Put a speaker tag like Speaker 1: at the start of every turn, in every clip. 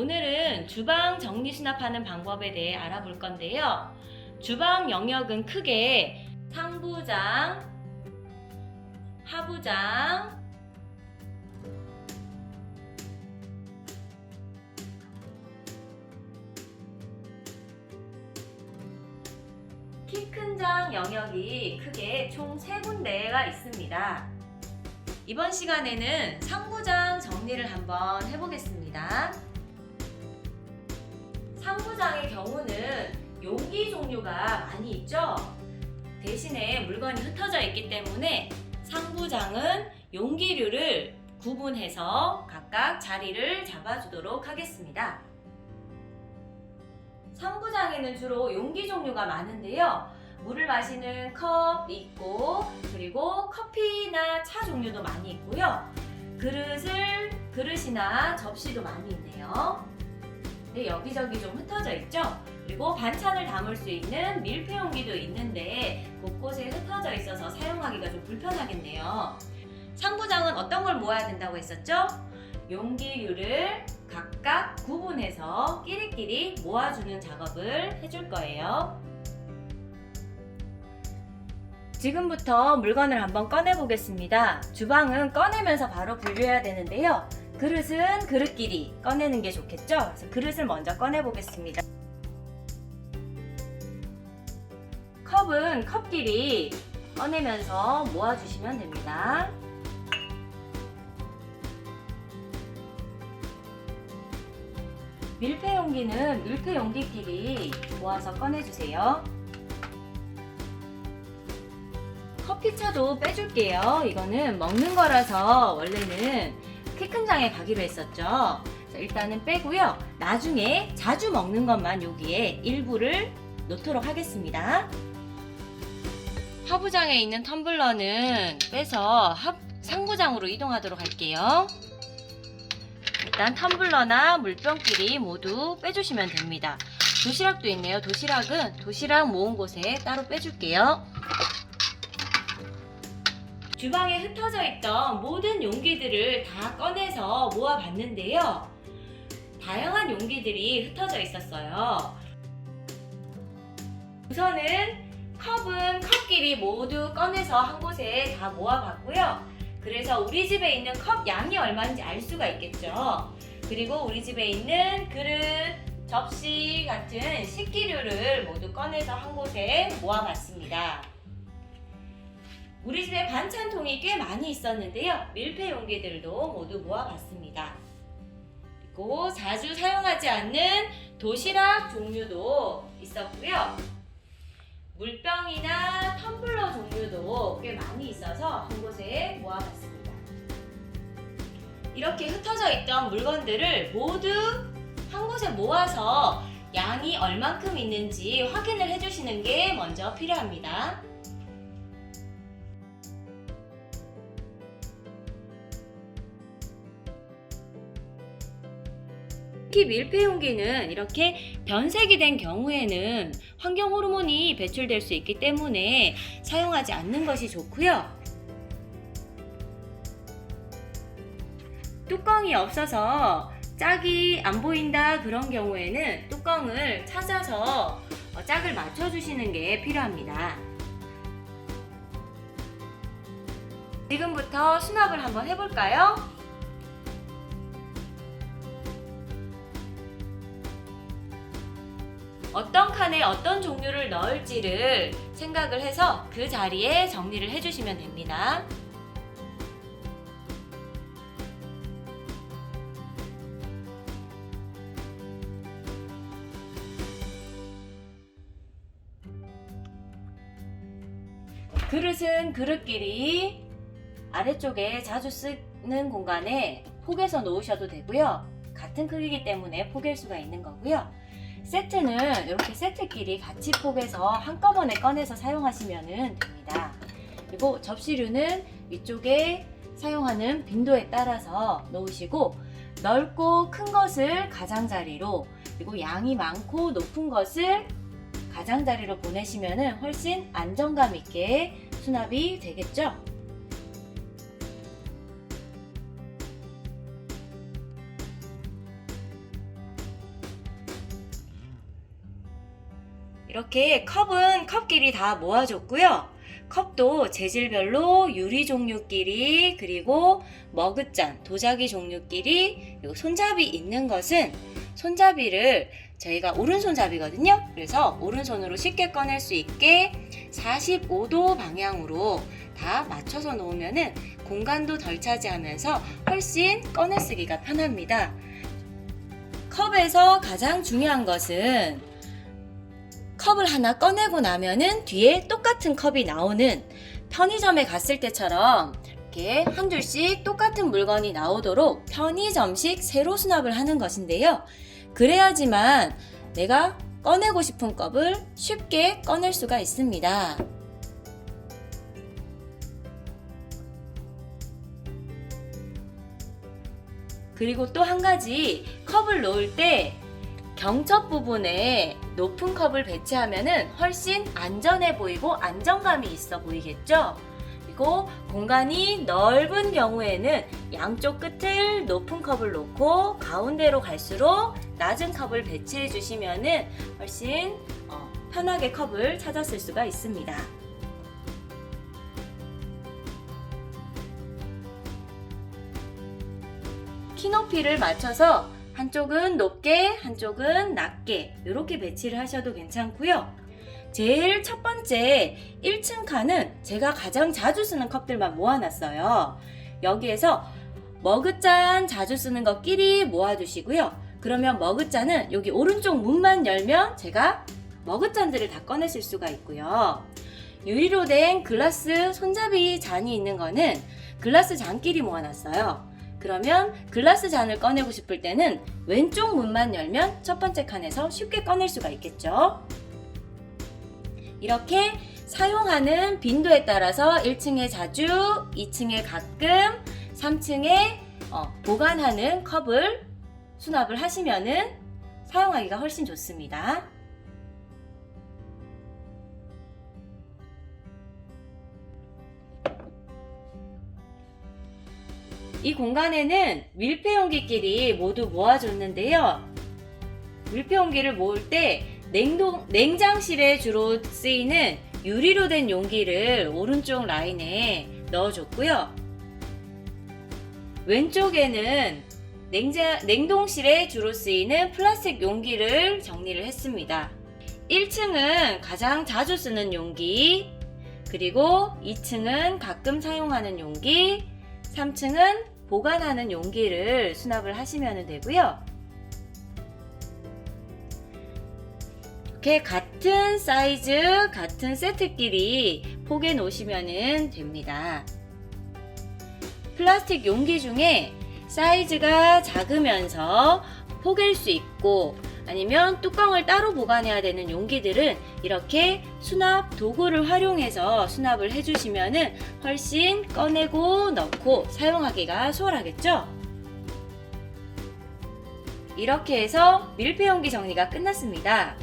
Speaker 1: 오늘은 주방 정리 수납하는 방법에 대해 알아볼 건데요. 주방 영역은 크게 상부장, 하부장, 키 큰 장 영역이 크게 총 3군데가 있습니다. 이번 시간에는 상부장 정리를 한번 해보겠습니다. 상부장의 경우는 용기 종류가 많이 있죠? 대신에 물건이 흩어져 있기 때문에 상부장은 용기류를 구분해서 각각 자리를 잡아주도록 하겠습니다. 상부장에는 주로 용기 종류가 많은데요. 물을 마시는 컵 있고, 그리고 커피나 차 종류도 많이 있고요. 그릇이나 접시도 많이 있네요. 네, 여기저기 좀 흩어져 있죠? 그리고 반찬을 담을 수 있는 밀폐 용기도 있는데 곳곳에 흩어져 있어서 사용하기가 좀 불편하겠네요. 상부장은 어떤 걸 모아야 된다고 했었죠? 용기류를 각각 구분해서 끼리끼리 모아주는 작업을 해줄 거예요. 지금부터 물건을 한번 꺼내 보겠습니다. 주방은 꺼내면서 바로 분류해야 되는데요. 그릇은 그릇끼리 꺼내는 게 좋겠죠? 그래서 그릇을 먼저 꺼내 보겠습니다. 컵은 컵끼리 꺼내면서 모아주시면 됩니다. 밀폐 용기는 밀폐 용기끼리 모아서 꺼내주세요. 커피차도 빼줄게요. 이거는 먹는 거라서 원래는 키 큰 장에 가기로 했었죠. 자, 일단은 빼고요. 나중에 자주 먹는 것만 여기에 일부를 놓도록 하겠습니다. 하부장에 있는 텀블러는 빼서 상부장으로 이동하도록 할게요. 일단 텀블러나 물병끼리 모두 빼주시면 됩니다. 도시락도 있네요. 도시락은 도시락 모은 곳에 따로 빼줄게요. 주방에 흩어져 있던 모든 용기들을 다 꺼내서 모아봤는데요. 다양한 용기들이 흩어져 있었어요. 우선은 컵은 컵끼리 모두 꺼내서 한 곳에 다 모아봤고요. 그래서 우리 집에 있는 컵 양이 얼마인지 알 수가 있겠죠. 그리고 우리 집에 있는 그릇, 접시 같은 식기류를 모두 꺼내서 한 곳에 모아봤습니다. 우리 집에 반찬통이 꽤 많이 있었는데요. 밀폐 용기들도 모두 모아봤습니다. 그리고 자주 사용하지 않는 도시락 종류도 있었고요. 물병이나 텀블러 종류도 꽤 많이 있어서 한 곳에 모아봤습니다. 이렇게 흩어져 있던 물건들을 모두 한 곳에 모아서 양이 얼만큼 있는지 확인을 해주시는 게 먼저 필요합니다. 특히 밀폐 용기는 이렇게 변색이 된 경우에는 환경 호르몬이 배출될 수 있기 때문에 사용하지 않는 것이 좋고요. 뚜껑이 없어서 짝이 안 보인다 그런 경우에는 뚜껑을 찾아서 짝을 맞춰주시는 게 필요합니다. 지금부터 수납을 한번 해볼까요? 어떤 칸에 어떤 종류를 넣을지를 생각을 해서 그 자리에 정리를 해주시면 됩니다. 그릇은 그릇끼리 아래쪽에 자주 쓰는 공간에 포개서 놓으셔도 되고요. 같은 크기이기 때문에 포갤 수가 있는 거고요. 세트는 이렇게 세트끼리 같이 포개서 한꺼번에 꺼내서 사용하시면 됩니다. 그리고 접시류는 위쪽에 사용하는 빈도에 따라서 놓으시고 넓고 큰 것을 가장자리로, 그리고 양이 많고 높은 것을 가장자리로 보내시면 훨씬 안정감 있게 수납이 되겠죠? 이렇게 컵은 컵끼리 다 모아줬고요. 컵도 재질별로 유리 종류끼리, 그리고 머그잔, 도자기 종류끼리, 그리고 손잡이 있는 것은 손잡이를 저희가 오른손잡이거든요. 그래서 오른손으로 쉽게 꺼낼 수 있게 45도 방향으로 다 맞춰서 놓으면은 공간도 덜 차지하면서 훨씬 꺼내 쓰기가 편합니다. 컵에서 가장 중요한 것은 컵을 하나 꺼내고 나면은 뒤에 똑같은 컵이 나오는, 편의점에 갔을 때처럼 이렇게 한 줄씩 똑같은 물건이 나오도록 편의점식 세로 수납을 하는 것인데요. 그래야지만 내가 꺼내고 싶은 컵을 쉽게 꺼낼 수가 있습니다. 그리고 또 한 가지, 컵을 놓을 때 경첩 부분에 높은 컵을 배치하면은 훨씬 안전해 보이고 안정감이 있어 보이겠죠? 그리고 공간이 넓은 경우에는 양쪽 끝을 높은 컵을 놓고 가운데로 갈수록 낮은 컵을 배치해 주시면은 훨씬 편하게 컵을 찾아 쓸 수가 있습니다. 키높이를 맞춰서 한쪽은 높게, 한쪽은 낮게 이렇게 배치를 하셔도 괜찮고요. 제일 첫 번째 1층 칸은 제가 가장 자주 쓰는 컵들만 모아놨어요. 여기에서 머그잔 자주 쓰는 것끼리 모아두시고요. 그러면 머그잔은 여기 오른쪽 문만 열면 제가 머그잔들을 다 꺼내실 수가 있고요. 유리로 된 글라스 손잡이 잔이 있는 거는 글라스 잔끼리 모아놨어요. 그러면 글라스 잔을 꺼내고 싶을 때는 왼쪽 문만 열면 첫 번째 칸에서 쉽게 꺼낼 수가 있겠죠. 이렇게 사용하는 빈도에 따라서 1층에 자주, 2층에 가끔, 3층에 보관하는 컵을 수납을 하시면은 사용하기가 훨씬 좋습니다. 이 공간에는 밀폐용기끼리 모두 모아줬는데요. 밀폐용기를 모을 때 냉장실에 주로 쓰이는 유리로 된 용기를 오른쪽 라인에 넣어줬고요. 왼쪽에는 냉동실에 주로 쓰이는 플라스틱 용기를 정리를 했습니다. 1층은 가장 자주 쓰는 용기, 그리고 2층은 가끔 사용하는 용기, 3층은 보관하는 용기를 수납을 하시면 되고요. 이렇게 같은 사이즈, 같은 세트끼리 포개 놓으시면 됩니다. 플라스틱 용기 중에 사이즈가 작으면서 포갤 수 있고 아니면 뚜껑을 따로 보관해야 되는 용기들은 이렇게 수납 도구를 활용해서 수납을 해주시면 훨씬 꺼내고 넣고 사용하기가 수월하겠죠? 이렇게 해서 밀폐용기 정리가 끝났습니다.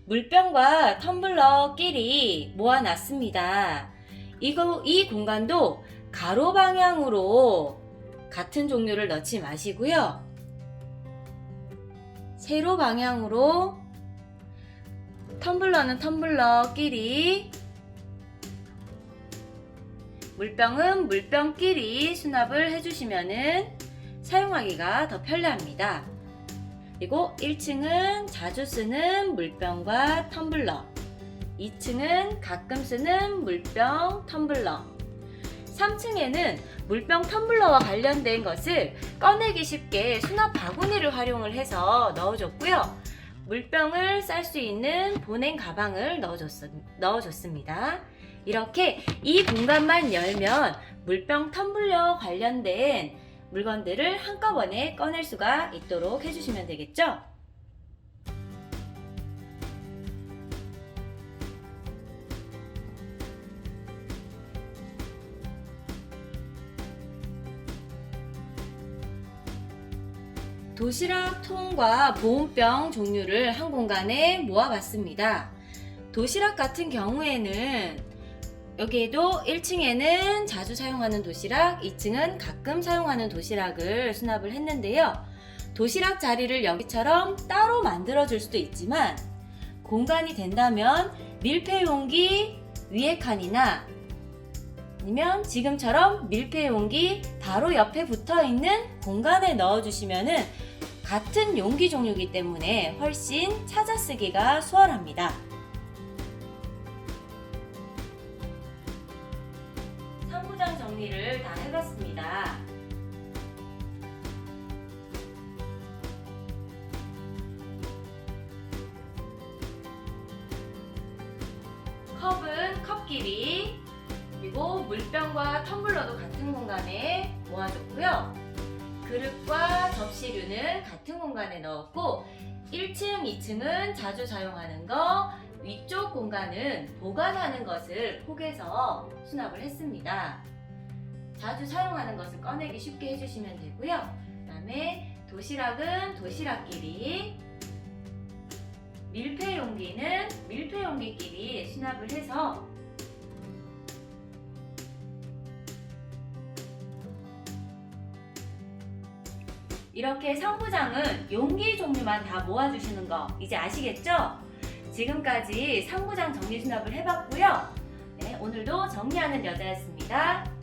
Speaker 1: 물병과 텀블러끼리 모아놨습니다. 이 공간도 가로 방향으로 같은 종류를 넣지 마시고요. 세로 방향으로 텀블러는 텀블러끼리, 물병은 물병끼리 수납을 해주시면 사용하기가 더 편리합니다. 그리고 1층은 자주 쓰는 물병과 텀블러, 2층은 가끔 쓰는 물병, 텀블러, 3층에는 물병, 텀블러와 관련된 것을 꺼내기 쉽게 수납 바구니를 활용을 해서 넣어줬고요. 물병을 쌀 수 있는 보냉 가방을 넣어줬습니다. 이렇게 이 공간만 열면 물병, 텀블러 관련된 물건들을 한꺼번에 꺼낼 수가 있도록 해주시면 되겠죠? 도시락 통과 보온병 종류를 한 공간에 모아봤습니다. 도시락 같은 경우에는 여기에도 1층에는 자주 사용하는 도시락, 2층은 가끔 사용하는 도시락을 수납을 했는데요. 도시락 자리를 여기처럼 따로 만들어 줄 수도 있지만 공간이 된다면 밀폐 용기 위에 칸이나 아니면 지금처럼 밀폐 용기 바로 옆에 붙어 있는 공간에 넣어 주시면은 같은 용기 종류이기 때문에 훨씬 찾아 쓰기가 수월합니다. 상부장 정리를 다 해봤습니다. 컵은 컵 길이, 그리고 물병과 텀블러도 같은 공간에 모아줬고요. 그릇과 접시류는 같은 공간에 넣었고 1층, 2층은 자주 사용하는 거, 위쪽 공간은 보관하는 것을 포개서 수납을 했습니다. 자주 사용하는 것을 꺼내기 쉽게 해주시면 되고요. 그 다음에 도시락은 도시락끼리, 밀폐 용기는 밀폐 용기끼리 수납을 해서 이렇게 상부장은 용기 종류만 다 모아주시는 거 이제 아시겠죠? 지금까지 상부장 정리 수납을 해봤고요. 네, 오늘도 정리하는 여자였습니다.